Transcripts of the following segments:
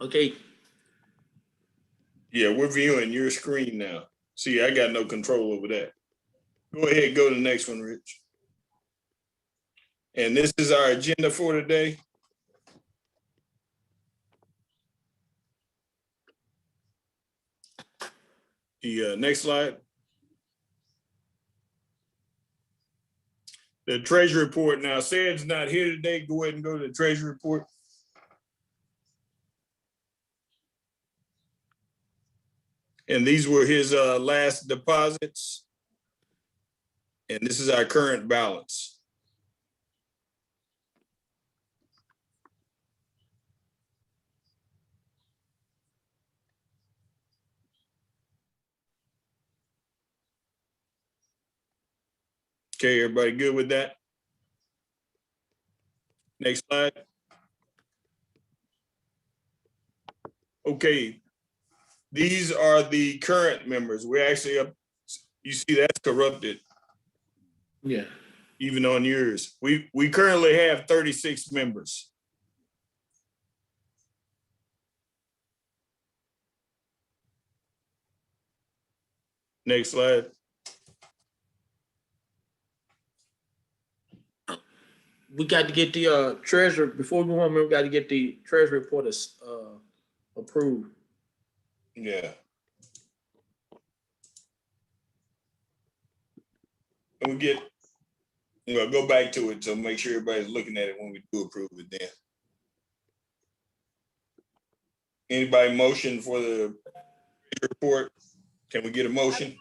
Okay. Yeah, we're viewing your screen now. See, I got no control over that. Go ahead, go to the next one, Rich. And this is our agenda for today. The next slide. The treasury report. Now, Sad's not here today. Go ahead and go to the treasury report. And these were his last deposits. And this is our current balance. Okay, everybody good with that? Next slide. Okay, these are the current members. We're actually up, you see that's corrupted. Yeah. Even on yours. We currently have 36 members. Next slide. We got to get the treasurer, before we move on, we got to get the treasury report approved. Yeah. And we'll go back to it to make sure everybody's looking at it when we do approve it then. Anybody motion for the report? Can we get a motion?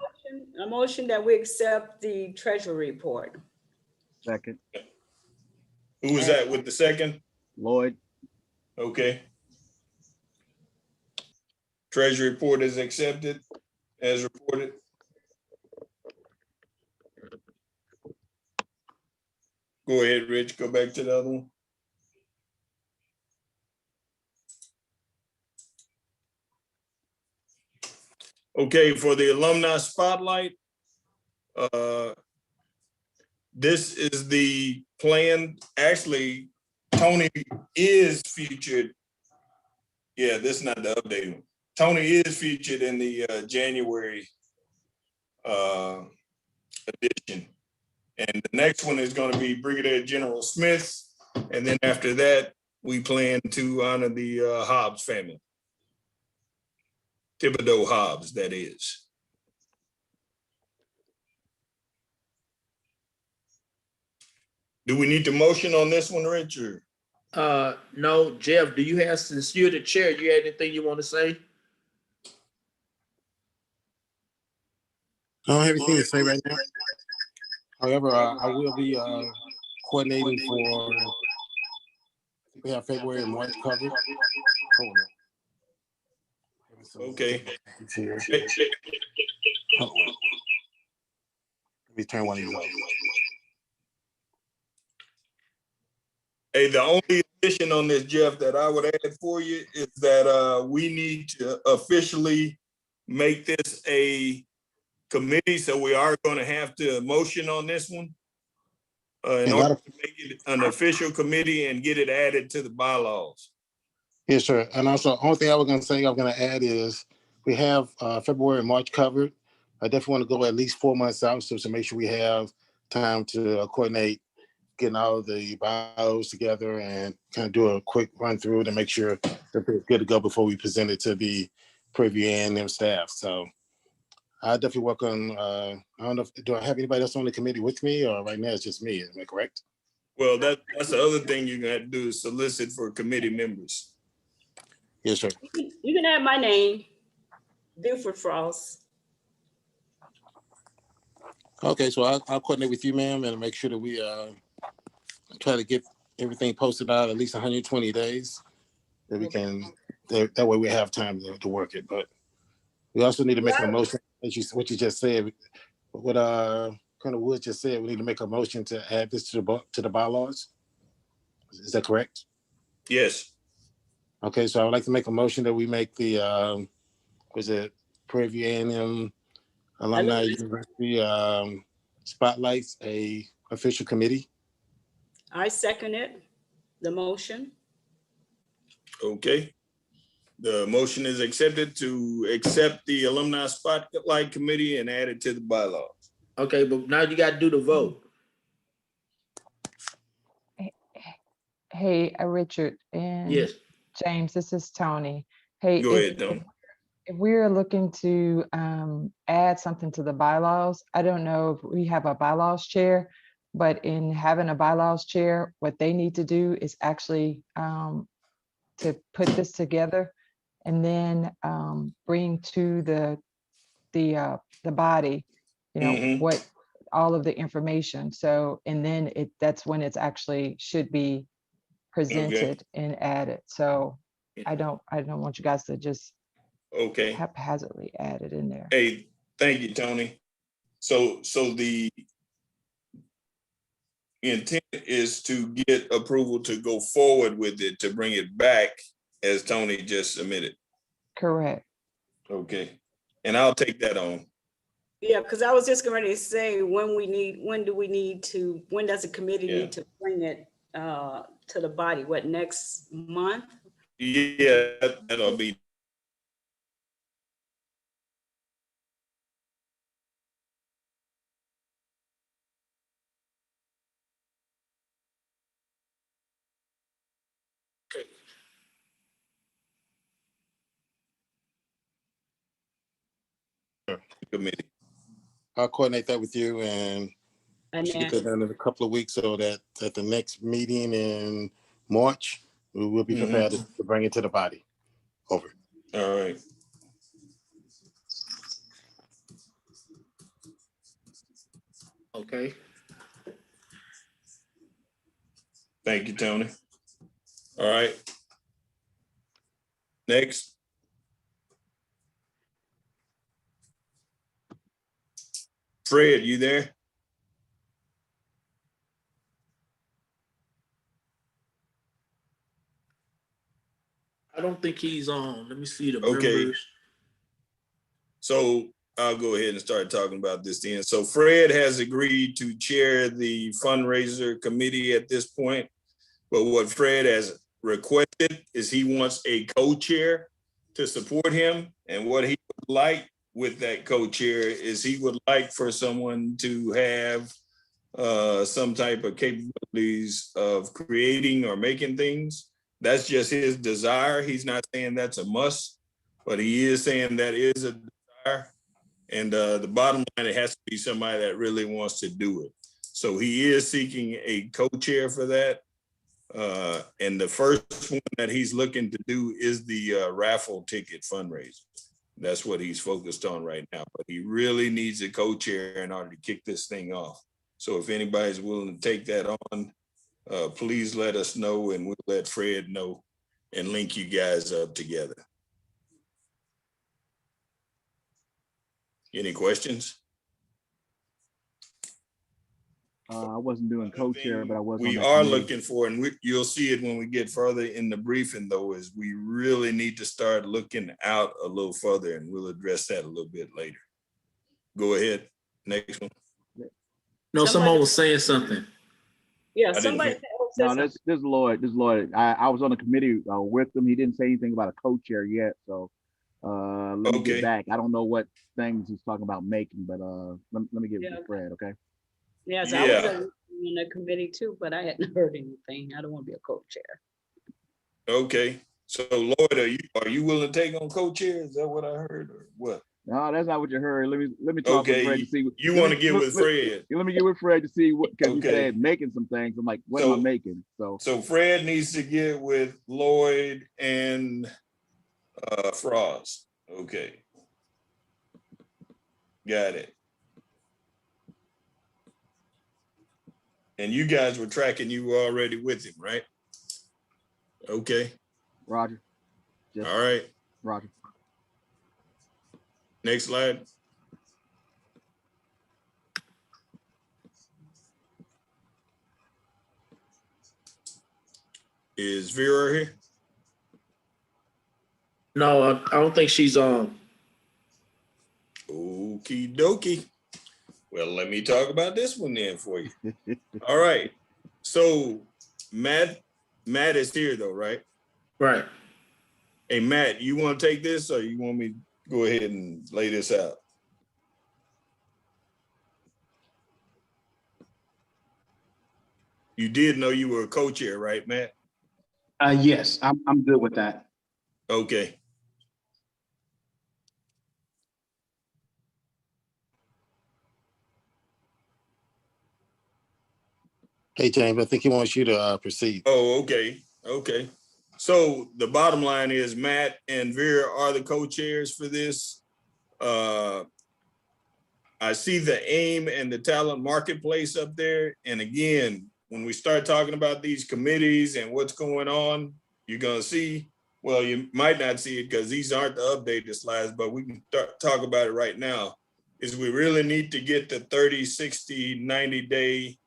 A motion that we accept the treasury report. Second. Who was that with the second? Lloyd. Okay. Treasury report is accepted as reported. Go ahead, Rich, go back to the other one. Okay, for the alumni spotlight, this is the plan. Actually, Tony is featured. Yeah, this is not the updated one. Tony is featured in the January edition. And the next one is going to be Brigadier General Smith. And then after that, we plan to honor the Hobbs family. Thibodeau Hobbs, that is. Do we need to motion on this one, Richard? No, Jeff, do you have, since you're the chair, you have anything you want to say? I don't have anything to say right now. However, I will be coordinating for, we have February and March covered. Okay. Let me turn one of these off. Hey, the only addition on this, Jeff, that I would add for you is that we need to officially make this a committee. So we are going to have to motion on this one in order to make it an official committee and get it added to the bylaws. Yes, sir. And also, the only thing I was going to say, I'm going to add is we have February and March covered. I definitely want to go at least 4 months out so to make sure we have time to coordinate getting all of the bios together and kind of do a quick run through to make sure that they're good to go before we present it to the PVAMU staff. So I definitely work on, I don't know, do I have anybody else on the committee with me, or right now it's just me, am I correct? Well, that's the other thing you're going to have to do is solicit for committee members. Yes, sir. You can add my name, Buford Frost. Okay, so I'll coordinate with you, ma'am, and make sure that we try to get everything posted out at least 120 days that we can, that way we have time to work it. But we also need to make a motion, as what you just said, what Colonel Woods just said, we need to make a motion to add this to the bylaws. Is that correct? Yes. Okay, so I would like to make a motion that we make the, was it PVAMU Alumni University Spotlights a official committee? I second it, the motion. Okay. The motion is accepted to accept the alumni spotlight committee and add it to the bylaws. Okay, but now you gotta do the vote. Hey, Richard and Yes. James, this is Tony. Hey, Go ahead, Tony. if we're looking to add something to the bylaws, I don't know if we have a bylaws chair, but in having a bylaws chair, what they need to do is actually to put this together and then bring to the body, Mhm. what all of the information. So, and then that's when it's actually should be presented and added. So I don't want you guys to just Okay. haphazardly add it in there. Hey, thank you, Tony. So the intent is to get approval to go forward with it, to bring it back as Tony just submitted. Correct. Okay. And I'll take that on. Yeah, because I was just going to say, when does the committee Yeah. need to bring it to the body? What, next month? Yeah, that'll be. Committee. I'll coordinate that with you and And we should get then, that done in a couple of weeks so that at the next meeting in March, we will be prepared to bring it to the body. Over. All right. Okay. Thank you, Tony. All right. Next. Fred, you there? I don't think he's on. Let me see the Okay. members. So I'll go ahead and start talking about this then. So Fred has agreed to chair the fundraiser committee at this point. But what Fred has requested is he wants a co-chair to support him. And what he would like with that co-chair is he would like for someone to have some type of capabilities of creating or making things. That's just his desire. He's not saying that's a must, but he is saying that is a desire. And the bottom line, it has to be somebody that really wants to do it. So he is seeking a co-chair for that. And the first one that he's looking to do is the raffle ticket fundraiser. That's what he's focused on right now. But he really needs a co-chair in order to kick this thing off. So if anybody's willing to take that on, please let us know and we'll let Fred know and link you guys up together. Any questions? I wasn't doing co-chair, but I was. We on that are committee. looking for, and you'll see it when we get further in the briefing though, is we really need to start looking out a little further, and we'll address that a little bit later. Go ahead, next one. No, someone Somebody- was saying something. yeah, didn't somebody. hear. No, this is Lloyd. This is Lloyd. I was on the committee with him. He didn't say anything about a co-chair yet. So let me Okay. get back. I don't know what things he's talking about making, but let me get Yeah. with Fred. Okay. Yes, I Yeah. was in the committee too, but I hadn't heard anything. I don't want to be a co-chair. Okay, so Lloyd, are you willing to take on co-chair? Is that what I heard or what? No, that's not what you heard. Let me talk with Fred Okay, to see. you let want me- to get with Fred. Let me get with Fred to see what, because he Okay. said making some things. I'm like, what am So- I making? So So Fred needs to get with Lloyd and Frost. Okay. Got it. And you guys were tracking, you were already with him, right? Okay, Roger. Yes, all right. Roger. Next slide. Is Vera here? No, I don't think she's on. Okie dokie. Well, let me talk about this one then for you. All right. So Matt is here though, right? Right. Hey, Matt, you want to take this or you want me to go ahead and lay this out? You did know you were a co-chair, right, Matt? Yes, I'm good with that. Okay. Hey, James, I think he wants you to proceed. Oh, okay. Okay. So the bottom line is Matt and Vera are the co-chairs for this. I see the AIM and the talent marketplace up there. And again, when we start talking about these committees and what's going on, you're going to see, well, you might not see it because these aren't the updated slides, but we can talk about it right now, is we really need to get the 30, 60, 90 day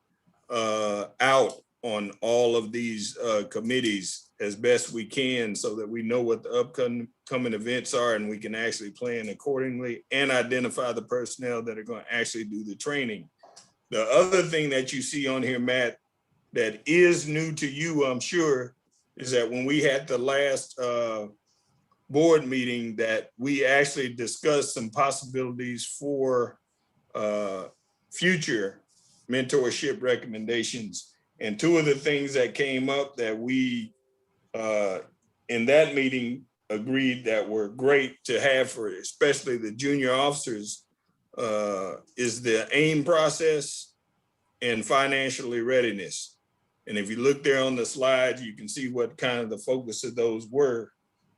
out on all of these committees as best we can so that we know what the upcoming events are and we can actually plan accordingly and identify the personnel that are going to actually do the training. The other thing that you see on here, Matt, that is new to you, I'm sure, is that when we had the last board meeting that we actually discussed some possibilities for future mentorship recommendations. And two of the things that came up that we in that meeting agreed that were great to have for especially the junior officers is the AIM process and financially readiness. And if you look there on the slide, you can see what kind of the focus of those were.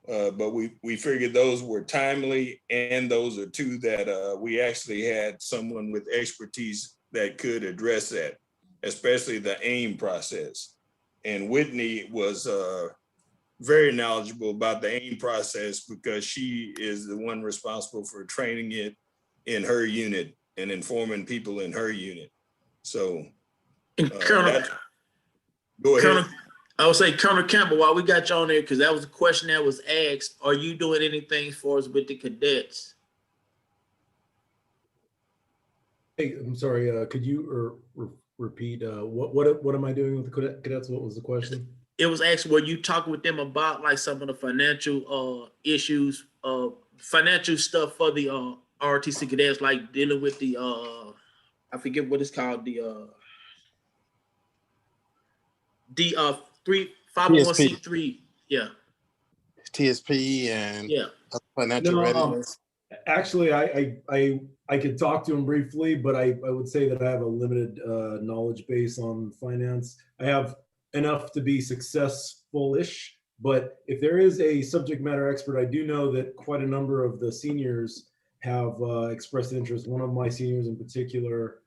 But we figured those were timely, and those are two that we actually had someone with expertise that could address that, especially the AIM process. And Whitney was very knowledgeable about the AIM process because she is the one responsible for training it in her unit and informing people in her unit. So Colonel, go ahead. Colonel, I would say Colonel Campbell, while we got you on there, because that was a question that was asked, are you doing anything for us with the cadets? Hey, I'm sorry, could you repeat, what am I doing with the cadets? What was the question? It was asked, were you talking with them about like some of the financial issues, financial stuff for the ROTC cadets, like dealing with the I forget what it's called, the 501c3, yeah, TSP and yeah. financial No, readiness. actually, I could talk to him briefly, but I would say that I have a limited knowledge base on finance. I have enough to be successful-ish, but if there is a subject matter expert, I do know that quite a number of the seniors have expressed interest. One of my seniors in particular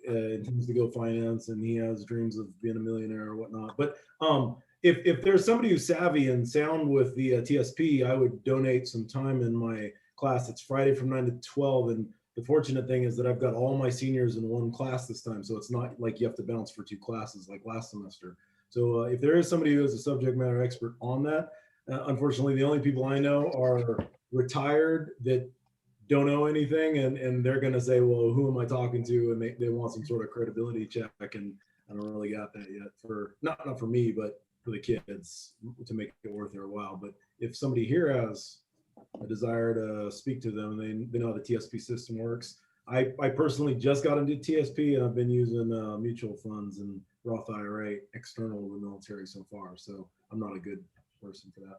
intends to go finance, and he has dreams of being a millionaire or whatnot. But if there's somebody who's savvy and sound with the TSP, I would donate some time in my class. It's Friday from 9 to 12. And the fortunate thing is that I've got all my seniors in one class this time. So it's not like you have to bounce for two classes like last semester. So if there is somebody who is a subject matter expert on that, unfortunately, the only people I know are retired that don't know anything. And they're going to say, well, who am I talking to? And they want some sort of credibility check. And I don't really got that yet for, not for me, but for the kids to make it worth their while. But if somebody here has a desire to speak to them, they know how the TSP system works. I personally just got into TSP, and I've been using mutual funds and Roth IRA external to the military so far. So I'm not a good person for that.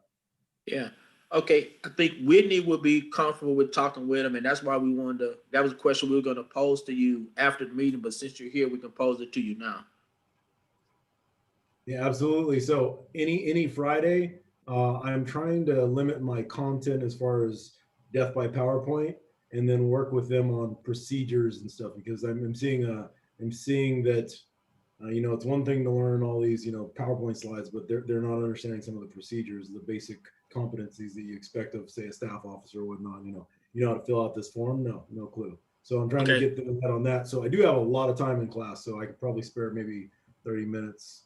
Yeah. Okay. I think Whitney would be comfortable with talking with him, and that's why we wanted to. That was a question we were going to pose to you after the meeting, but since you're here, we can pose it to you now. Yeah, absolutely. So any Friday, I'm trying to limit my content as far as death by PowerPoint, and then work with them on procedures and stuff, because I'm seeing that it's one thing to learn all these PowerPoint slides, but they're not understanding some of the procedures, the basic competencies that you expect of, say, a staff officer or whatnot. You know how to fill out this form? No clue. So I'm trying to get them on that. So I do have a lot of time in class, so I could probably spare maybe 30 minutes,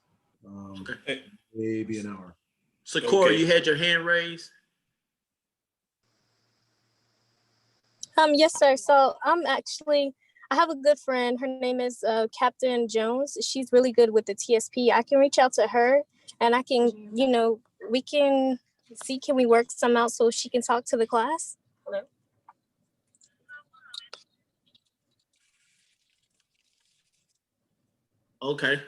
maybe an hour. So Corey, you had your hand raised. Yes, sir. So I have a good friend. Her name is Captain Jones. She's really good with the TSP. I can reach out to her, and I can, we can see, can we work some out so she can talk to the class? Okay.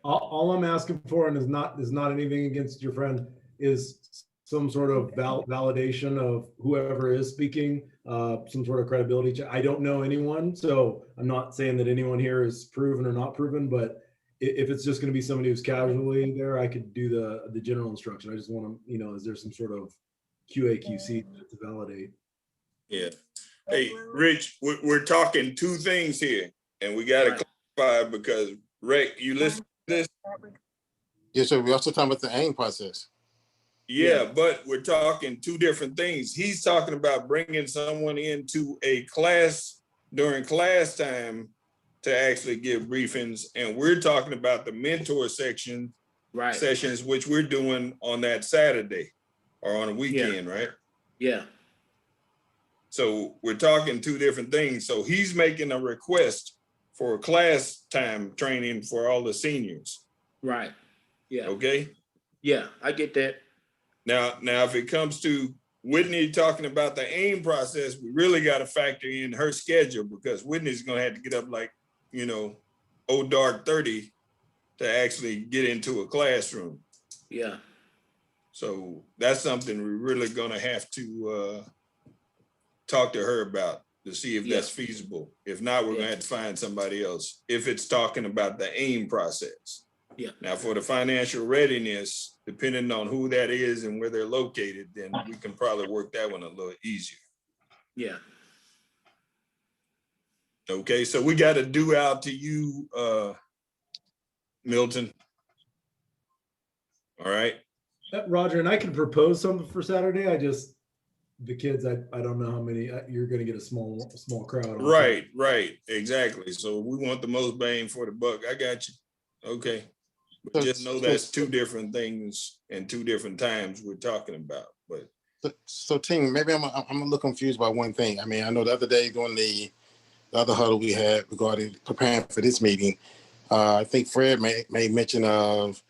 All I'm asking for, and is not anything against your friend, is some sort of validation of whoever is speaking, some sort of credibility check. I don't know anyone, so I'm not saying that anyone here is proven or not proven, but if it's just going to be somebody who's casually there, I could do the general instruction. I just want to, is there some sort of QA/QC to validate? Yeah. Hey, Rich, we're talking two things here, and we got to clarify because Rick, you listen to this? Yes, sir. We also talking about the AIM process. Yeah, but we're talking two different things. He's talking about bringing someone into a class during class time to actually give briefings, and we're talking about the mentor section sessions, which we're doing on that Saturday or on a weekend, right? Yeah. So we're talking two different things. So he's making a request for class time training for all the seniors. Right. Yeah. Okay. Yeah, I get that. Now, if it comes to Whitney talking about the AIM process, we really got to factor in her schedule because Whitney's going to have to get up like, dark 30 to actually get into a classroom. Yeah. So that's something we're really going to have to talk to her about to see if that's feasible. If not, we're going to have to find somebody else if it's talking about the AIM process. Yeah. Now, for the financial readiness, depending on who that is and where they're located, then we can probably work that one a little easier. Yeah. Okay, so we got to due out to you, Milton. All right. Roger, and I can propose something for Saturday. The kids, I don't know how many, you're going to get a small crowd. Right, exactly. So we want the most bang for the buck. I got you. Okay. But just know that's two different things and two different times we're talking about. But so team, maybe I'm a little confused by one thing. I mean, I know the other day during the other huddle we had regarding preparing for this meeting, I think Fred made mention of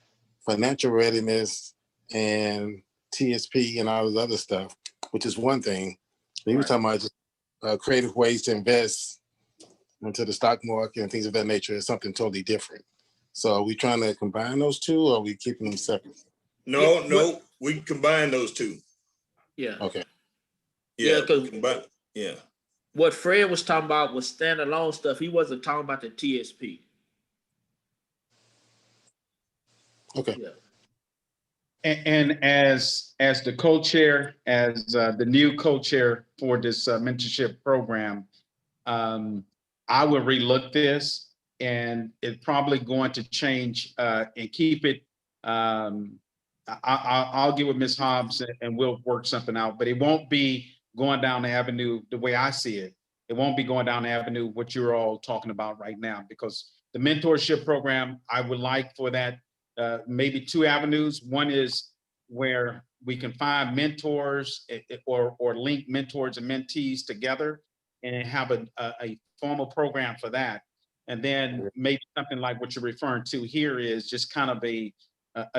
financial readiness and TSP and all this other stuff, which is one thing. He was talking about just creative ways to invest into the stock market and things of that nature is something totally different. So are we trying to combine those two or are we keeping them separate? No, we combine those two. Yeah. Okay. Yeah, because what Fred was talking about was standalone stuff. He wasn't talking about the TSP. Okay. Yeah. And as the co-chair, as the new co-chair for this mentorship program, I will relook this, and it's probably going to change and keep it. I'll get with Ms. Hobbs and we'll work something out, but it won't be going down the avenue the way I see it. It won't be going down the avenue what you're all talking about right now, because the mentorship program, I would like for that maybe two avenues. One is where we can find mentors or link mentors and mentees together and have a formal program for that. And then maybe something like what you're referring to here is just kind of a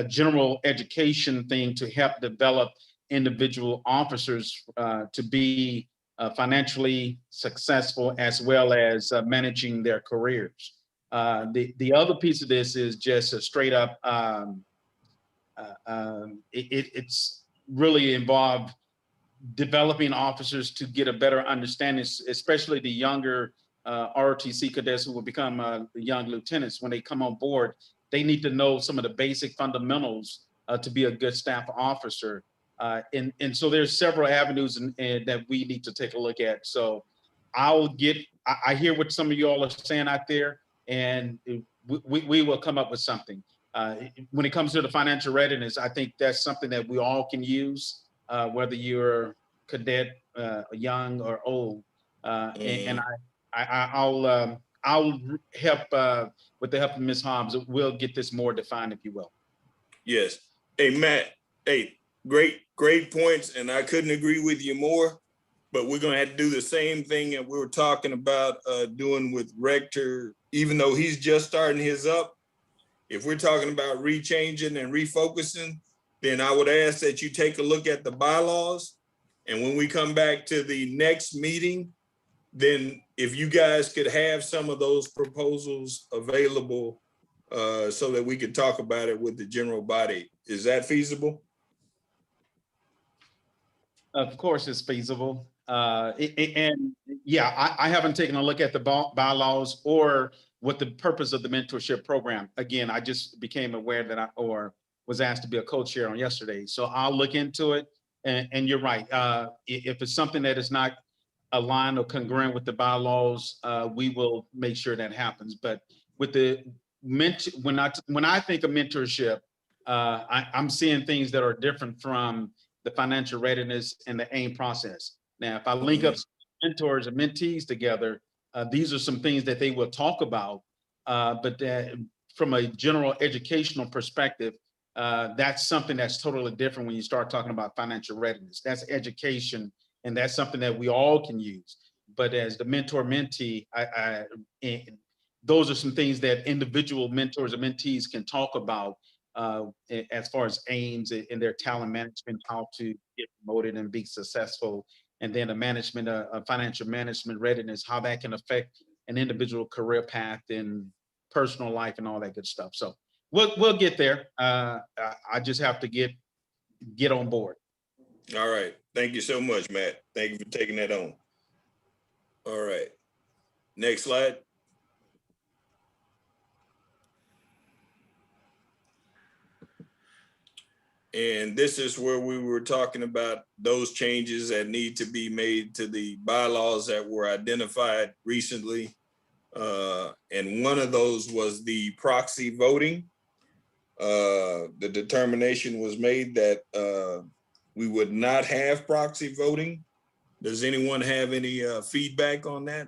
general education thing to help develop individual officers to be financially successful as well as managing their careers. The other piece of this is just a straight up, it's really involved developing officers to get a better understanding, especially the younger ROTC cadets who will become young lieutenants. When they come on board, they need to know some of the basic fundamentals to be a good staff officer. And so there's several avenues that we need to take a look at. So I hear what some of you all are saying out there, and we will come up with something. When it comes to the financial readiness, I think that's something that we all can use, whether you're cadet, young or old. And I'll help with the help of Ms. Hobbs. We'll get this more defined, if you will. Yes. Hey, Matt. Hey, great points. And I couldn't agree with you more, but we're going to have to do the same thing that we were talking about doing with Rector, even though he's just starting his up. If we're talking about rechanging and refocusing, then I would ask that you take a look at the bylaws. And when we come back to the next meeting, then if you guys could have some of those proposals available so that we could talk about it with the general body. Is that feasible? Of course, it's feasible. And yeah, I haven't taken a look at the bylaws or what the purpose of the mentorship program. Again, I just became aware that or was asked to be a co-chair on yesterday. So I'll look into it. And you're right. If it's something that is not aligned or congruent with the bylaws, we will make sure that happens. But with the when I think of mentorship, I'm seeing things that are different from the financial readiness and the AIM process. Now, if I link up mentors and mentees together, these are some things that they will talk about, but from a general educational perspective, that's something that's totally different when you start talking about financial readiness. That's education, and that's something that we all can use. But as the mentor-mentee, those are some things that individual mentors and mentees can talk about as far as aims in their talent management, how to get promoted and be successful, and then the management of financial management readiness, how that can affect an individual career path and personal life and all that good stuff. So we'll get there. I just have to get on board. All right. Thank you so much, Matt. Thank you for taking that on. All right. Next slide. And this is where we were talking about those changes that need to be made to the bylaws that were identified recently. And one of those was the proxy voting. The determination was made that we would not have proxy voting. Does anyone have any feedback on that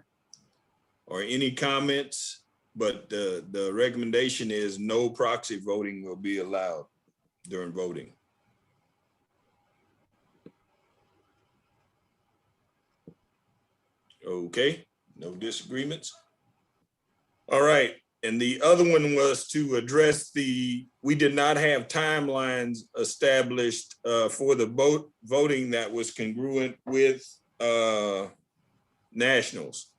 or any comments? But the recommendation is no proxy voting will be allowed during voting. Okay, no disagreements. All right, and the other one was to address we did not have timelines established for the voting that was congruent with nationals.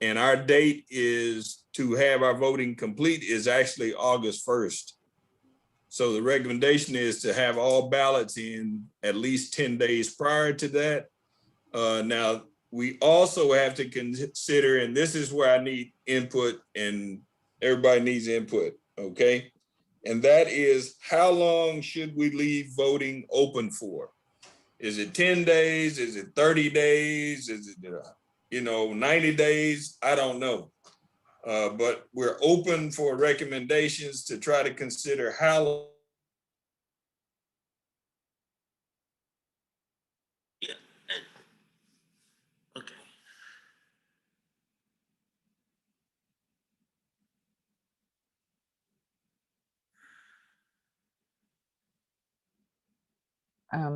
And our date is to have our voting complete is actually August 1st. So the recommendation is to have all ballots in at least 10 days prior to that. Now, we also have to consider, and this is where I need input and everybody needs input, okay? And that is, how long should we leave voting open for? Is it 10 days? Is it 30 days? Is it, 90 days? I don't know. But we're open for recommendations to try to consider how long. Yeah. Okay.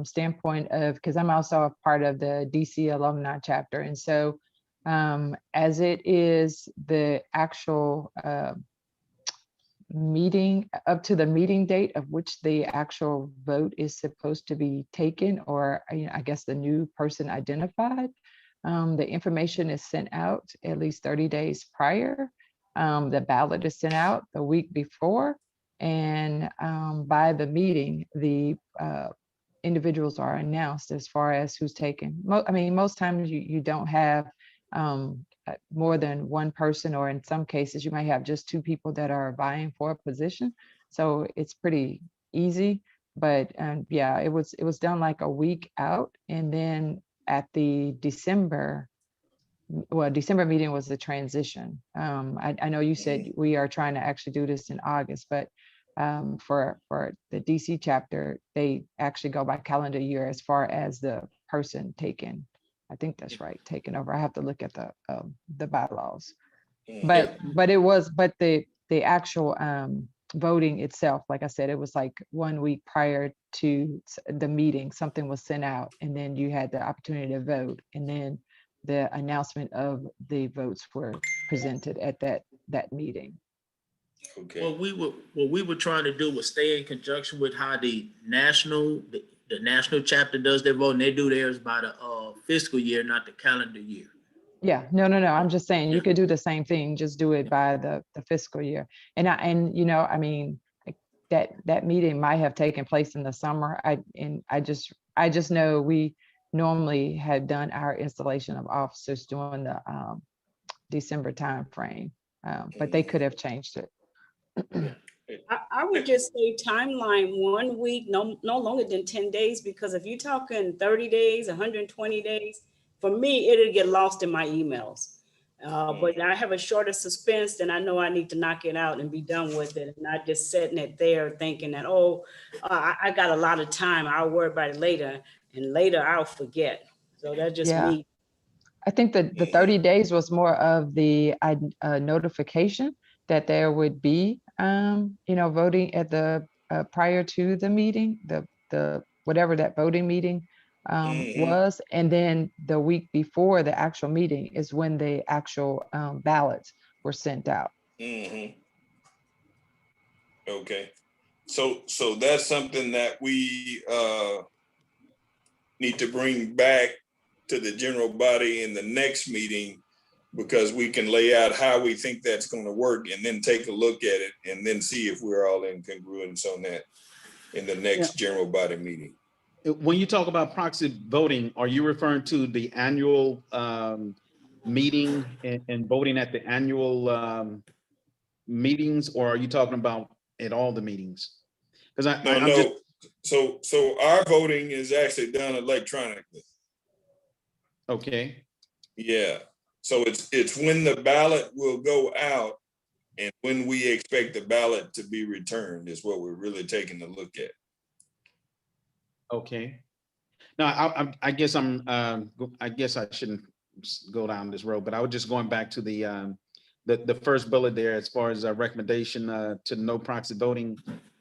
Standpoint of, because I'm also a part of the DC alumni chapter. And so as it is the actual meeting, up to the meeting date of which the actual vote is supposed to be taken, or I guess the new person identified, the information is sent out at least 30 days prior. The ballot is sent out the week before, and by the meeting, the individuals are announced as far as who's taken. Most times you don't have more than one person, or in some cases you might have just two people that are vying for a position. So it's pretty easy, but yeah, it was done like a week out. And then at the December meeting was the transition. I know you said we are trying to actually do this in August, but for the DC chapter, they actually go by calendar year as far as the person taken. I think that's right, taken over. I have to look at the bylaws. But the actual voting itself, like I said, it was like 1 week prior to the meeting, something was sent out, and then you had the opportunity to vote, and then the announcement of the votes were presented at that meeting. Okay. What we were trying to do was stay in conjunction with how the national chapter does their voting. They do theirs by the fiscal year, not the calendar year. Yeah, no. I'm just saying you Yeah. could do the same thing, just do it by the fiscal year. And I mean, like, that meeting might have taken place in the summer. I just know we normally had done our installation of officers during the December timeframe, but they could have changed it. I would just say timeline 1 week, no longer than 10 days, because if you're talking 30 days, 120 days, for me, it'll get lost in my emails. But I have a shorter suspense, then I know I need to knock it out and be done with it, and not just sitting it there thinking that, I got a lot of time, I'll worry about it later, and later I'll forget. So that's just Yeah. me. I think that the 30 days was more of the notification that there would be, voting at the prior to the meeting, the whatever that voting meeting was, and then the week before the actual meeting is when the actual ballots were sent out. Okay. So that's something that we need to bring back to the general body in the next meeting, because we can lay out how we think that's going to work and then take a look at it and then see if we're all in congruence on that in the next general body meeting. When you talk about proxy voting, are you referring to the annual meeting and voting at the annual meetings, or are you talking about at all the meetings? Because So our voting is actually done electronically. Okay. Yeah. So it's when the ballot will go out and when we expect the ballot to be returned is what we're really taking a look at. Okay. Now, I guess I guess I shouldn't go down this road, but I was just going back to the first bullet there as far as a recommendation to no proxy voting.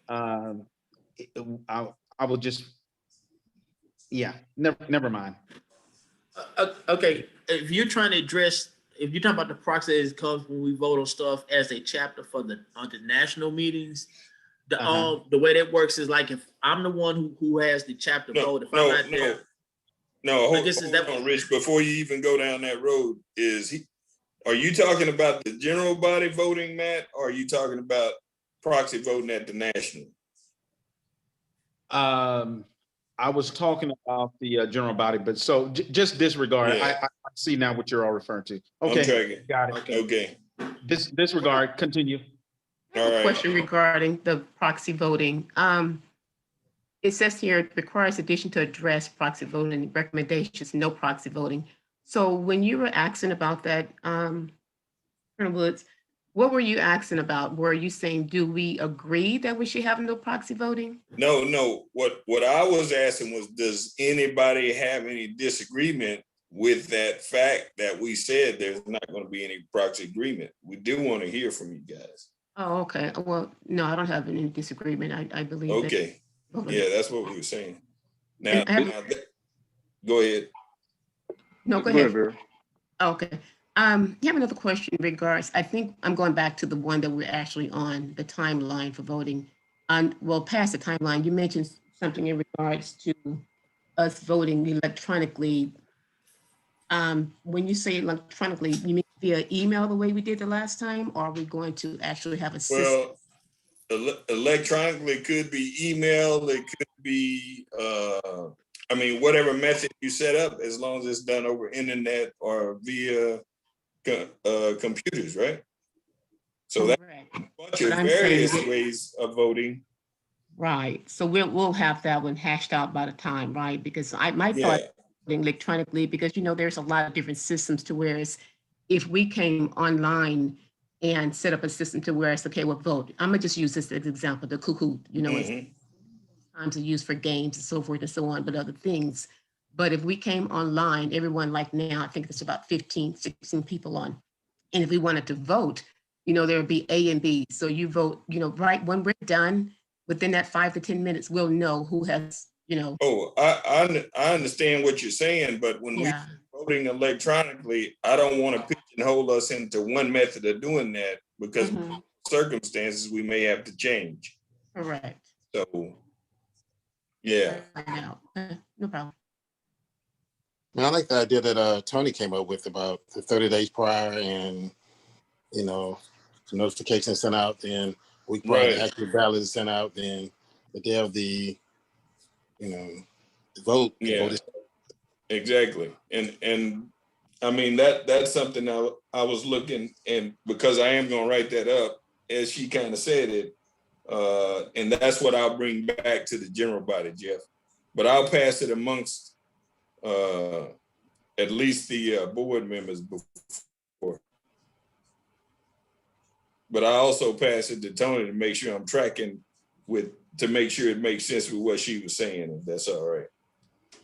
I will just, yeah, never mind. Okay, if you're trying to address, if you're talking about the proxy that comes when we vote on stuff as a chapter for the national meetings, the way that works is like if I'm the one who has the chapter vote, if I'm not there. Hold on, Rich, before you even go down that road, are you talking about the general body voting, Matt, or are you talking about proxy voting at the national? I was talking about the general body, but so just disregard. Yeah. I see now what you're all referring to. Okay, got it. Okay. Disregard. Continue. All right. Question regarding the proxy voting. It says here it requires addition to address proxy voting recommendations, no proxy voting. So when you were asking about that, Colonel Woods, what were you asking about? Were you saying, do we agree that we should have no proxy voting? No. What I was asking was, does anybody have any disagreement with that fact that we said there's not going to be any proxy agreement? We do want to hear from you guys. Oh, okay. Well, no, I don't have any disagreement. I believe. Okay. Yeah, that's what we were saying. Now, go ahead. No, go ahead. Okay. You have another question in regards, I think I'm going back to the one that we're actually on, the timeline for voting. Well, past the timeline, you mentioned something in regards to us voting electronically. When you say electronically, you mean via email the way we did the last time, or are we going to actually have a system? Well, electronically could be email, it could be, whatever method you set up, as long as it's done over internet or via computers, right? So that's a bunch of various ways of voting. Right. So we'll have that one hashed out by the time, right? Because my thought electronically, because there's a lot of different systems to where if we came online and set up a system to where it's okay, we'll vote. I'm gonna just use this as an example, the cuckoo, times are used for games and so forth and so on, but other things. But if we came online, everyone like now, I think it's about 15, 16 people on. And if we wanted to vote, there would be A and B. So you vote, right when we're done, within that 5 to 10 minutes, we'll know who has, Oh, I understand what you're saying, but when we're voting electronically, I don't want to pigeonhole us into one method of doing that, because circumstances, we may have to change. Correct. So, yeah. No problem. I like the idea that Tony came up with about the 30 days prior and, you know, the notification sent out, then a week prior, the actual ballot is sent out, then the day of the, you know, the vote. Yeah, exactly. And I mean, that's something I was looking, and because I am going to write that up, as she kind of said it, and that's what I'll bring back to the general body, Jeff. But I'll pass it amongst at least the board members before. But I also pass it to Tony to make sure I'm tracking to make sure it makes sense with what she was saying, if that's all right.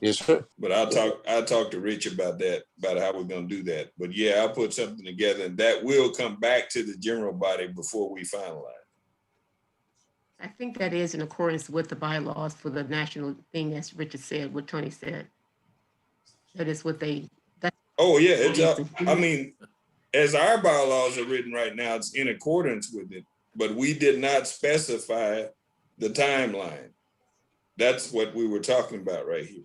Yes, sir. But I'll talk to Rich about that, about how we're gonna do that. But yeah, I'll put something together, and that will come back to the general body before we finalize. I think that is in accordance with the bylaws for the national thing, as Richard said, what Tony said. That is what they. Oh yeah, I mean, as our bylaws are written right now, it's in accordance with it, but we did not specify the timeline. That's what we were talking about right here.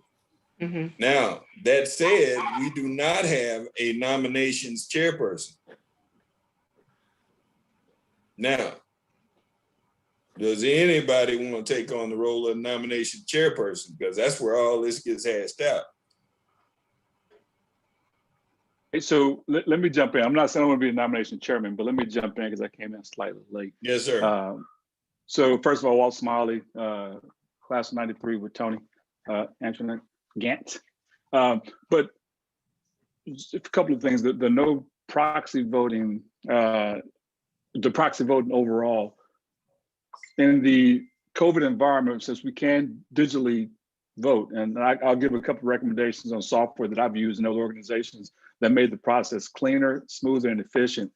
Mm-hmm. Now, that said, we do not have a nominations chairperson. Now, does anybody want to take on the role of nomination chairperson? Because that's where all this gets hashed out. Hey, so let me jump in. I'm not saying I want to be a nomination chairman, but let me jump in because I came in slightly late. Yes, sir. So first of all, Walt Smiley, class of 93 with Tony, Antoinette Gant. But just a couple of things, the no proxy voting, the proxy voting overall, in the COVID environment, since we can digitally vote, and I'll give a couple of recommendations on software that I've used in other organizations that made the process cleaner, smoother, and efficient.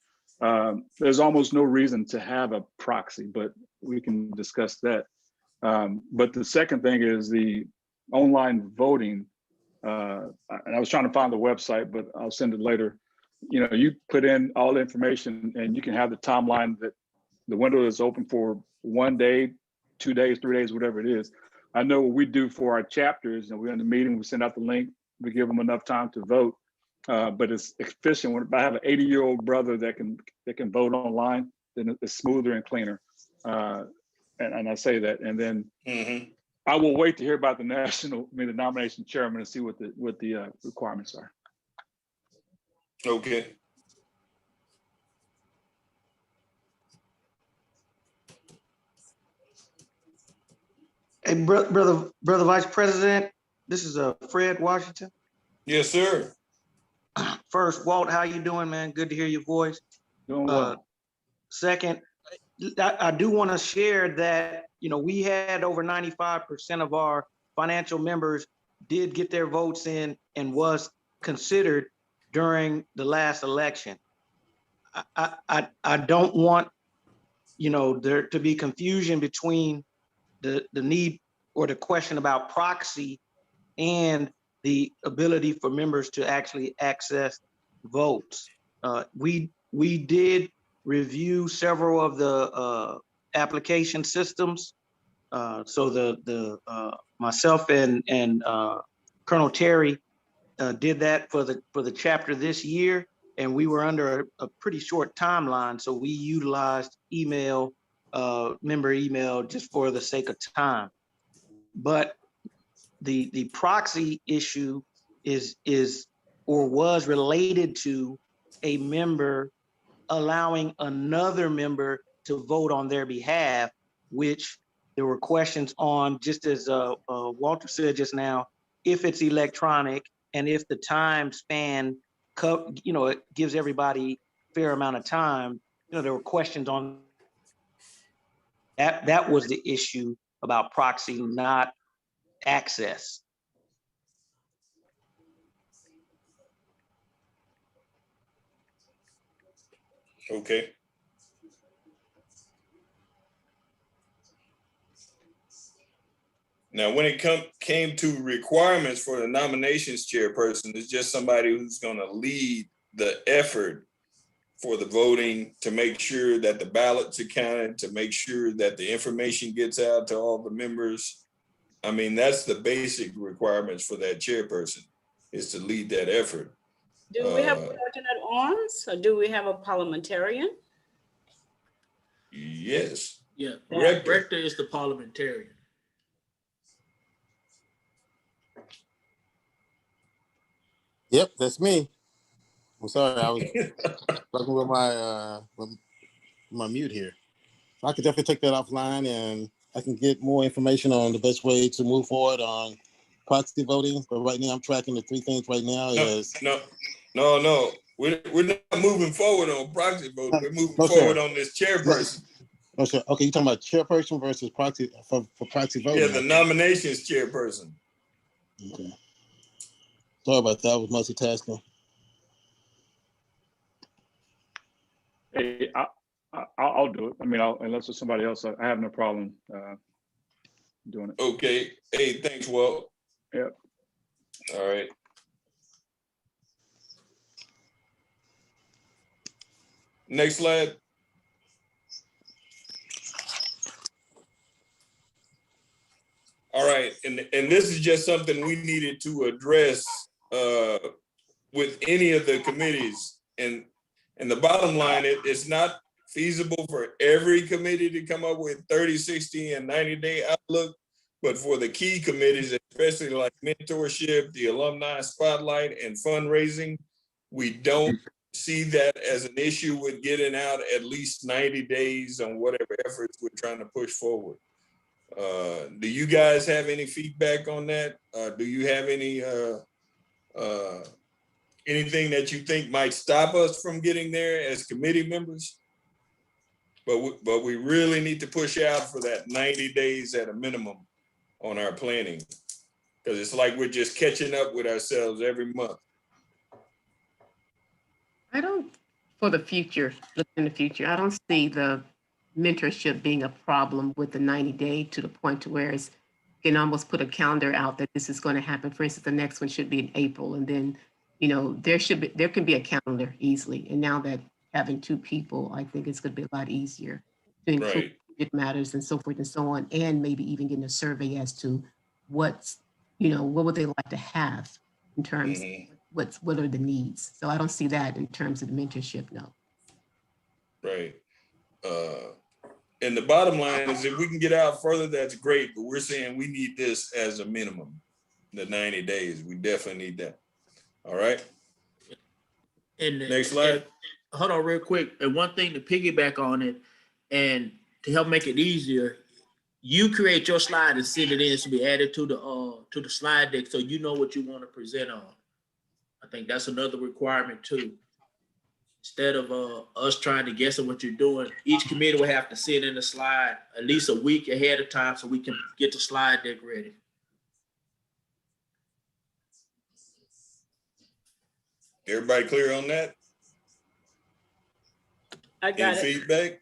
There's almost no reason to have a proxy, but we can discuss that. But the second thing is the online voting. And I was trying to find the website, but I'll send it later. You know, you put in all the information and you can have the timeline that the window is open for 1 day, 2 days, 3 days, whatever it is. I know what we do for our chapters, and we're in the meeting, we send out the link, we give them enough time to vote. But it's efficient. When I have an 80-year-old brother that can vote online, then it's smoother and cleaner. And I say that, and then I will wait to hear about the nomination chairman and see what the requirements are. Okay. Hey, brother Vice President, this is Fred Washington. Yes, sir. First, Walt, how you doing, man? Good to hear your voice. Doing well. Second, I do want to share that, you know, we had over 95% of our financial members did get their votes in and was considered during the last election. I don't want, you know, there to be confusion between the need or the question about proxy and the ability for members to actually access votes. We did review several of the application systems. So the myself and Colonel Terry did that for the chapter this year, and we were under a pretty short timeline. So we utilized email, member email, just for the sake of time. But the proxy issue is or was related to a member allowing another member to vote on their behalf, which there were questions on, just as Walter said just now, if it's electronic and if the time span, you know, it gives everybody a fair amount of time. You know, there were questions on that. That was the issue about proxy, not access. Okay. Now, when it came to requirements for the nominations chairperson, it's just somebody who's going to lead the effort for the voting, to make sure that the ballots are counted, to make sure that the information gets out to all the members. I mean, that's the basic requirements for that chairperson, is to lead that effort. Do we have alternate arms, or do we have a parliamentarian? Yes. Yeah, Rector. rector is the parliamentarian. Yep, that's me. I'm sorry, I was talking with my mute here. I could definitely take that offline, and I can get more information on the best way to move forward on proxy voting. But right now, I'm tracking the three things right now. No. We're not moving forward on proxy voting. We're moving forward on this chairperson. No, sir. Okay, you're talking about chairperson versus proxy for proxy voting. Yeah, the nominations chairperson. Okay. Sorry about that. I was multitasking. Hey, I'll do it. I mean, unless there's somebody else, I have no problem doing it. Okay. Hey, thanks, Walt. Yep. All right. Next slide. All right, and this is just something we needed to address with any of the committees. And the bottom line, it's not feasible for every committee to come up with 30, 60, and 90-day outlook, but for the key committees, especially like mentorship, the alumni spotlight, and fundraising, we don't see that as an issue with getting out at least 90 days on whatever efforts we're trying to push forward. Do you guys have any feedback on that? Do you have any anything that you think might stop us from getting there as committee members? But we really need to push out for that 90 days at a minimum on our planning, because it's like we're just catching up with ourselves every month. I don't, for the future, look in the future, I don't see the mentorship being a problem with the 90-day to the point to where it's, you can almost put a calendar out that this is going to happen. For instance, the next one should be in April, and then, you know, there can be a calendar easily. And now that having two people, I think it's going to be a lot easier to include it matters and so forth and so on, and maybe even getting a survey as to what's, you know, what would they like to have in terms of what are the needs. So I don't see that in terms of the mentorship, no. Right. And the bottom line is, if we can get out further, that's great, but we're saying we need this as a minimum, the 90 days. We definitely need that. All right. And next slide. Hold on real quick. And one thing to piggyback on it, and to help make it easier, you create your slide and send it in to be added to the slide deck, so you know what you want to present on. I think that's another requirement too. Instead of us trying to guess at what you're doing, each committee will have to send in the slide at least a week ahead of time so we can get the slide deck ready. Everybody clear on that? I got it. Feedback?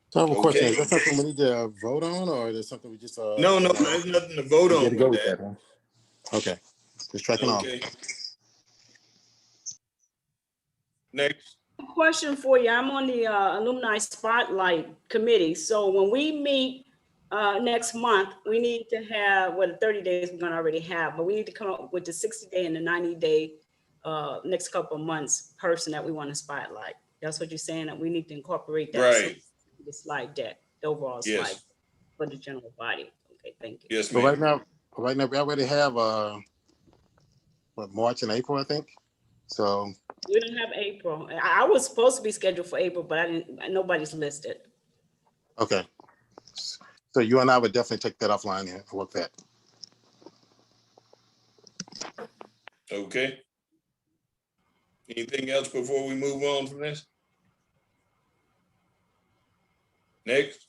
So I have a question. Is that something we need to vote on, or is it something we just No, there's nothing to vote on with that. Okay. Just tracking off. Next. Question for you. I'm on the Alumni Spotlight Committee. So when we meet next month, we need to have, well, the 30 days we're going to already have, but we need to come up with the 60-day and the 90-day next couple of months person that we want to spotlight. That's what you're saying, that we need to incorporate that. Right. The slide deck, the overall slide for the general body. Okay, thank you. Yes, ma'am. So right now we already have March and April, I think. So we don't have April. I was supposed to be scheduled for April, but I didn't. Nobody's listed. Okay. So you and I would definitely take that offline and work that. Okay. Anything else before we move on from this? Next.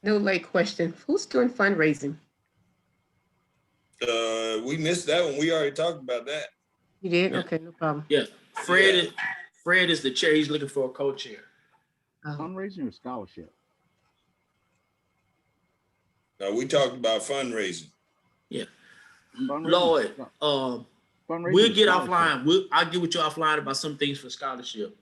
No late question. Who's doing fundraising? We missed that one. We already talked about that. You did? Okay, no problem. Yeah. Fred is the chair. He's looking for a co-chair. Fundraising or scholarship? No, we talked about fundraising. Yeah. Lloyd, Fundraising we'll and get scholarship. offline. I'll get with you offline about some things for scholarship.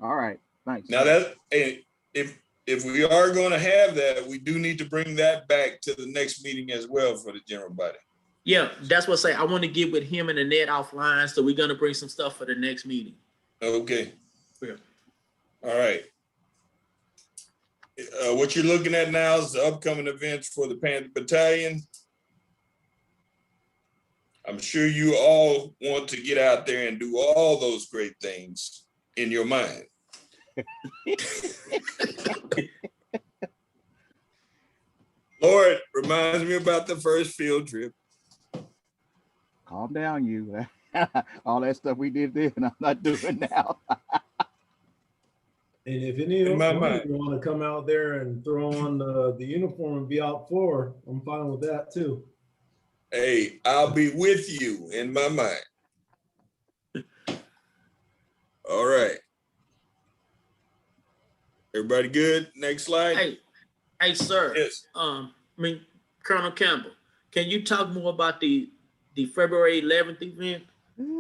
All right, thanks. Now that, if we are going to have that, we do need to bring that back to the next meeting as well for the general body. Yeah, that's what I say. I want to get with him and Annette offline, so we're gonna bring some stuff for the next meeting. Okay. Yeah. All right. What you're looking at now is the upcoming events for the Panther Battalion. I'm sure you all want to get out there and do all those great things in your mind. Lord, reminds me about the first field trip. Calm down, you. All that stuff we did then, I'm not doing now. And if any of you want to come out there and throw on the uniform and be out for, I'm fine with that too. Hey, I'll be with you in my mind. All right. Everybody good? Next slide. Hey, sir. Yes. Colonel Campbell, can you talk more about the February 11th event?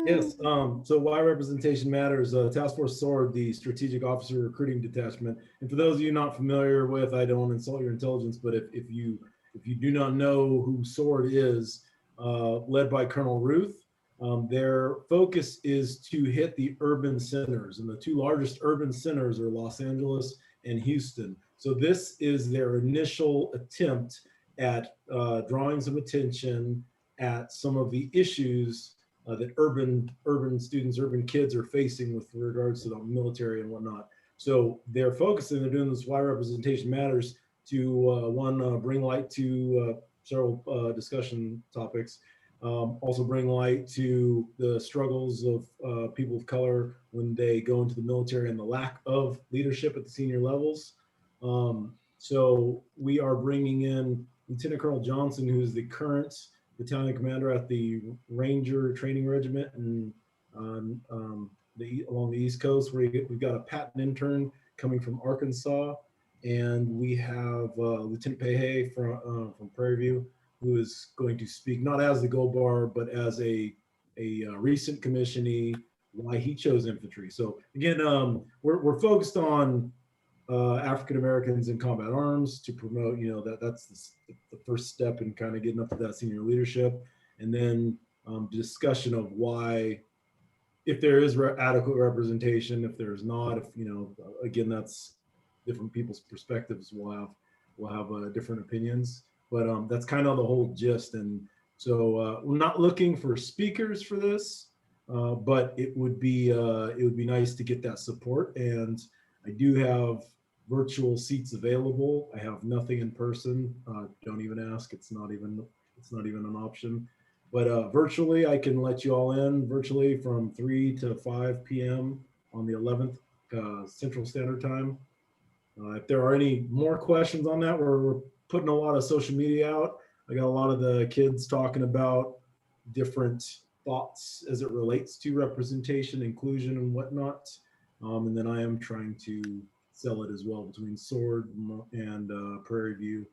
Yes. So why representation matters. Task Force SWORD, the Strategic Officer Recruiting Detachment. And for those of you not familiar with, I don't insult your intelligence, but if you do not know who SWORD is, led by Colonel Ruth, their focus is to hit the urban centers, and the two largest urban centers are Los Angeles and Houston. So this is their initial attempt at drawing some attention at some of the issues that urban students, urban kids are facing with regards to the military and whatnot. So they're focusing, they're doing this why representation matters to bring light to several discussion topics. Also bring light to the struggles of people of color when they go into the military and the lack of leadership at the senior levels. So we are bringing in Lieutenant Colonel Johnson, who is the current battalion commander at the Ranger Training Regiment and along the East Coast. We've got a patent intern coming from Arkansas, and we have Lieutenant Pehe from Prairie View, who is going to speak not as the Gold Bar, but as a recent commissionee, why he chose infantry. So again, we're focused on African Americans in combat arms to promote, that's the first step in kind of getting up to that senior leadership, and then discussion of why, if there is adequate representation, if there's not, if again, that's different people's perspectives. We'll have different opinions, but that's kind of the whole gist. And so we're not looking for speakers for this, but it would be nice to get that support. And I do have virtual seats available. I have nothing in person. Don't even ask. It's not even an option. But virtually, I can let you all in virtually from 3 to 5 p.m. on the 11th Central Standard Time. If there are any more questions on that, we're putting a lot of social media out. I got a lot of the kids talking about different thoughts as it relates to representation, inclusion, and whatnot. And then I am trying to sell it as well between SWORD and Prairie View.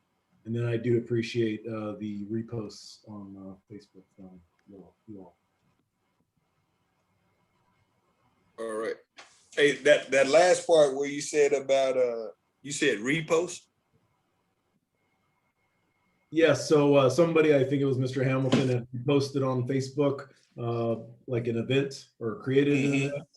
And then I do appreciate the reposts on Facebook from you all. All right. Hey, that last part where you said about you said repost. Yes. So somebody, I think it was Mr. Hamilton, had posted on Facebook like an event or created an event.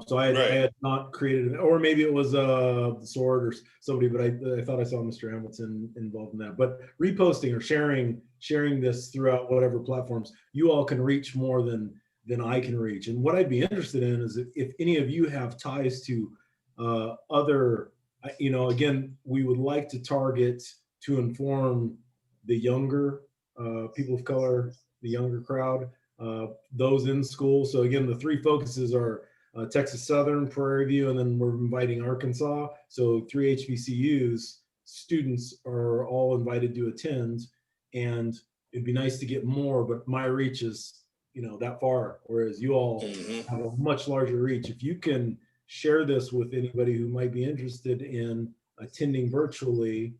So I had not created it, or maybe it was the SWORD or somebody, but I thought I saw Mr. Hamilton involved in that. But reposting or sharing this throughout whatever platforms, you all can reach more than I can reach. And what I'd be interested in is if any of you have ties to other, again, we would like to target to inform the younger people of color, the younger crowd, those in school. So again, the three focuses are Texas Southern, Prairie View, and then we're inviting Arkansas. So 3 HBCUs, students are all invited to attend, and it'd be nice to get more, but my reach is, that far, whereas you all have a much larger reach. If you can share this with anybody who might be interested in attending virtually,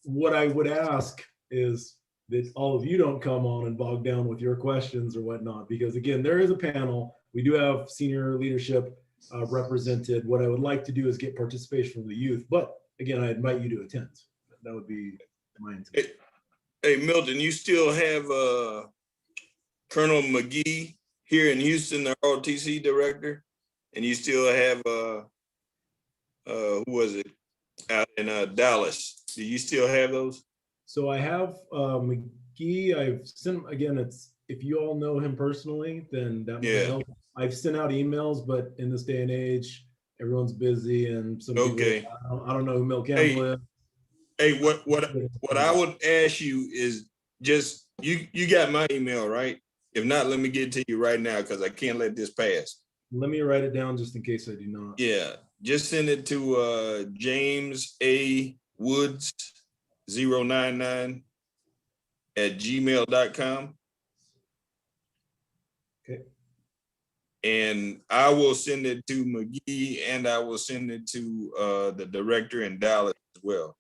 what I would ask is that all of you don't come on and bog down with your questions or whatnot, because again, there is a panel. We do have senior leadership represented. What I would like to do is get participation from the youth, but again, I invite you to attend. That would be my intent. Hey, Milton, you still have Colonel McGee here in Houston, the ROTC director, and you still have who was it out in Dallas? Do you still have those? So I have McGee. I've sent, again, it's, if you all know him personally, then that might help. I've sent out emails, but in this day and age, everyone's busy, and some people, I don't know who Mel Campbell is. Hey, what I would ask you is just, you got my email, right? If not, let me get it to you right now, because I can't let this pass. Let me write it down just in case I do not. Yeah, just send it to James A. Woods 099 at gmail.com. Okay. And I will send it to McGee, and I will send it to the director in Dallas as well.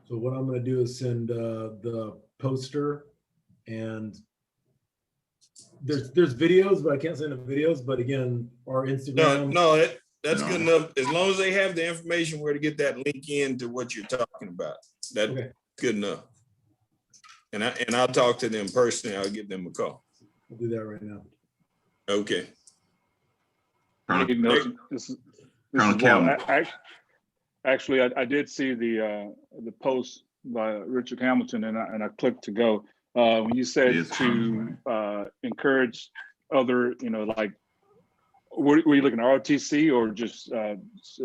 So what I'm going to do is send the poster, and there's videos, but I can't send the videos. But again, our Instagram. No, that's good enough. As long as they have the information where to get that link into what you're talking about, that's good enough. And I'll talk to them personally. I'll give them a call. I'll do that right now. Okay. Hey, Milton, this is actually, I did see the post by Richard Hamilton, and I clicked to go. When you said to encourage other, like, were you looking at ROTC or just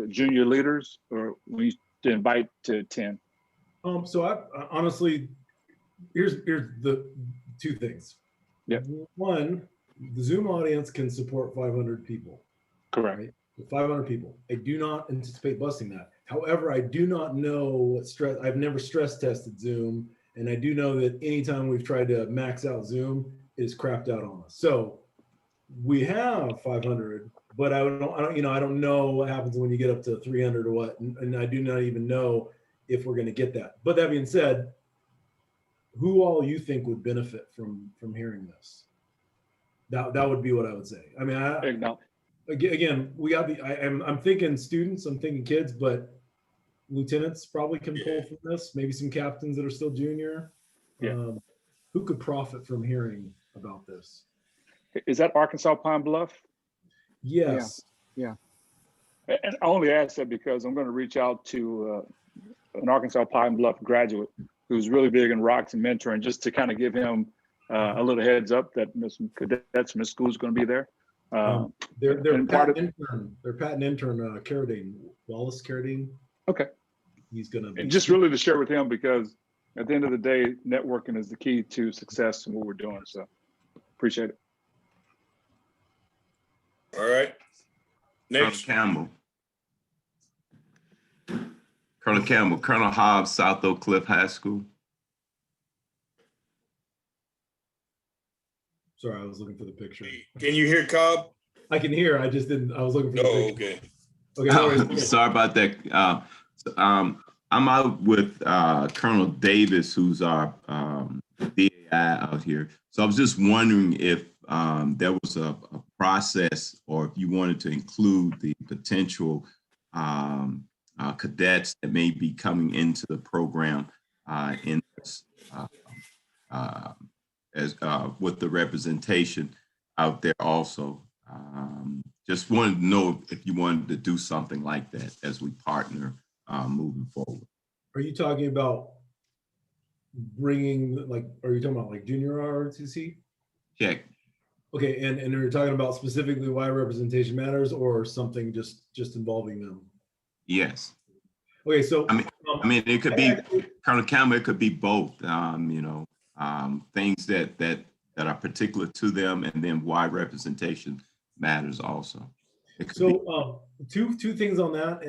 junior leaders, or were you to invite to attend? So I honestly, here's the two things. Yeah. One, the Zoom audience can support 500 people. Correct. Right? 500 people. I do not anticipate busting that. However, I do not know what stress. I've never stress tested Zoom, and I do know that anytime we've tried to max out Zoom, it is crapped out on us. So we have 500, but I don't know what happens when you get up to 300 or what, and I do not even know if we're going to get that. But that being said, who all you think would benefit from hearing this? That would be what I would say. I mean, again, we got I'm thinking students, I'm thinking kids, but lieutenants probably can pull from this. Maybe some captains that are still junior. Yeah. Who could profit from hearing about this? Is that Arkansas Pine Bluff? Yes. Yeah. And I only ask that because I'm going to reach out to an Arkansas Pine Bluff graduate who's really big in rocks and mentoring, just to kind of give him a little heads up that some cadets from his school is going to be there. Their patent intern, Carradine, Wallace Carradine. Okay. He's going to be. And just really to share with him, because at the end of the day, networking is the key to success in what we're doing. So appreciate it. All right. Next. Colonel Campbell, Colonel Hobbs, South Oak Cliff High School. Sorry, I was looking for the picture. Can you hear Cobb? I can hear. I just didn't. I was looking for the picture. Okay. Okay. Sorry about that. I'm out with Colonel Davis, who's our DAI out here. So I was just wondering if there was a process, or if you wanted to include the potential cadets that may be coming into the program in this, with the representation out there also. Just wanted to know if you wanted to do something like that as we partner moving forward. Are you talking about bringing, like, are you talking about like junior ROTC? Check. Okay, and you're talking about specifically why representation matters, or something just involving them? Yes. Okay, so I mean, it could be Colonel Campbell. It could be both. Things that are particular to them, and then why representation matters also. So two things on that.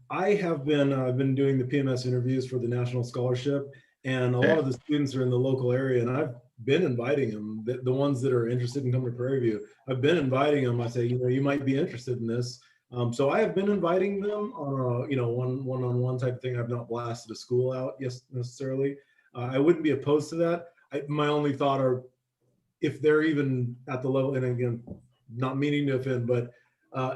I have been I've been doing the PMS interviews for the National Scholarship, and a lot of the students are in the local area, and I've been inviting them, the ones that are interested in coming to Prairie View. I've been inviting them. I say, you might be interested in this. So I have been inviting them on a one-on-one type of thing. I've not blasted a school out necessarily. I wouldn't be opposed to that. my only thought are if they're even at the level, and again, not meaning to offend, but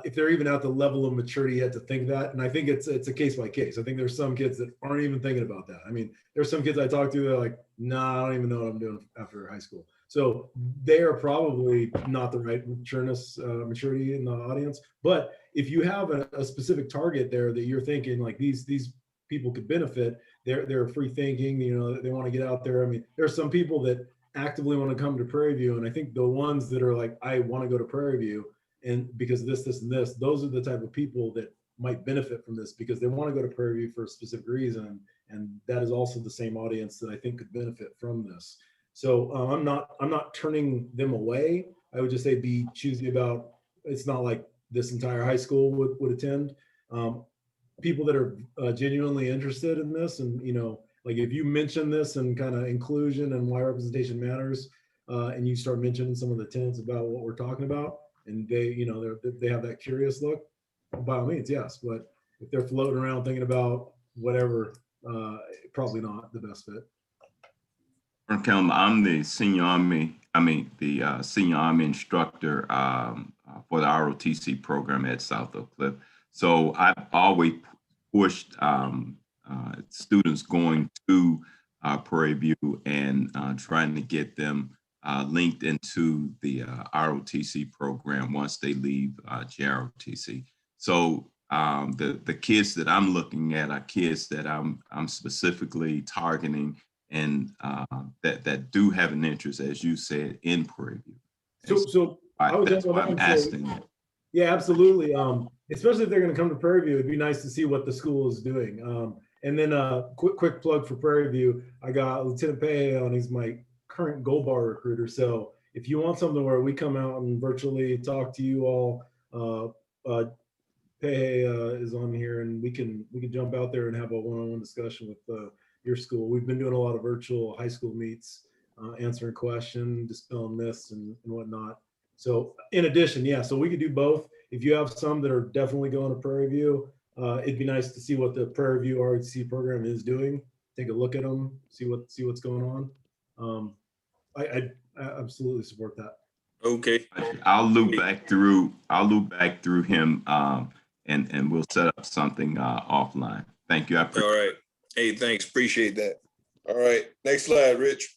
if they're even at the level of maturity yet to think that, and I think it's a case by case. I think there's some kids that aren't even thinking about that. I mean, there's some kids I talk to that are like, nah, I don't even know what I'm doing after high school. So they are probably not the right maturity in the audience. But if you have a specific target there that you're thinking like these people could benefit, they're free thinking, you know, they want to get out there. I mean, there's some people that actively want to come to Prairie View, and I think the ones that are like, I want to go to Prairie View, and because of this, and this, those are the type of people that might benefit from this because they want to go to Prairie View for a specific reason, and that is also the same audience that I think could benefit from this. So I'm not turning them away. I would just say be choosy about. It's not like this entire high school would attend. People that are genuinely interested in this, and you know, like if you mention this and kind of inclusion and why representation matters, and you start mentioning some of the tenets about what we're talking about, and they, you know, they have that curious look, by all means, yes. But if they're floating around thinking about whatever, probably not the best fit. I'm the senior army instructor for the ROTC program at South Oak Cliff. So I've always pushed students going to Prairie View and trying to get them linked into the ROTC program once they leave JROTC. So the kids that I'm looking at are kids that I'm specifically targeting and that do have an interest, as you said, in Prairie View. So I would that's why I'm asking. Yeah, absolutely. Especially if they're going to come to Prairie View, it'd be nice to see what the school is doing. And then quick plug for Prairie View. I got Lieutenant Pei on. He's my current Gold Bar recruiter. So if you want something where we come out and virtually talk to you all, Pei is on here, and we can jump out there and have a one-on-one discussion with your school. We've been doing a lot of virtual high school meets, answering questions, dispelling myths and whatnot. So in addition, yeah, so we could do both. If you have some that are definitely going to Prairie View, it'd be nice to see what the Prairie View ROTC program is doing. Take a look at them, see what's going on. I absolutely support that. Okay. I'll loop back through him and we'll set up something offline. Thank you. All right. Hey, thanks. Appreciate that. All right. Next slide, Rich.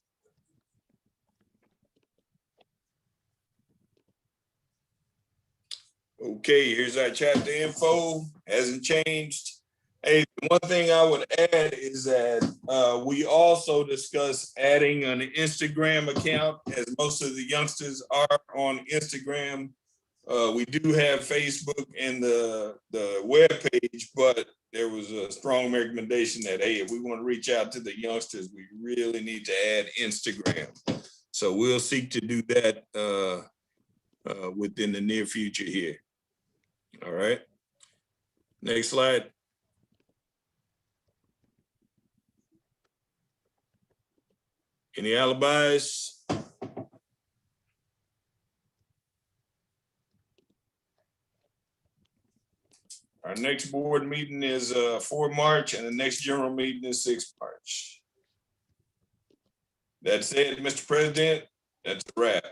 Okay, here's our chapter info. Hasn't changed. Hey, one thing I would add is that we also discussed adding an Instagram account, as most of the youngsters are on Instagram. We do have Facebook and the web page, but there was a strong recommendation that, hey, if we want to reach out to the youngsters, we really need to add Instagram. So we'll seek to do that within the near future here. All right. Next slide. Any alibis? Our next board meeting is 4 March, and the next general meeting is 6 March. That said, Mr. President, that's a wrap.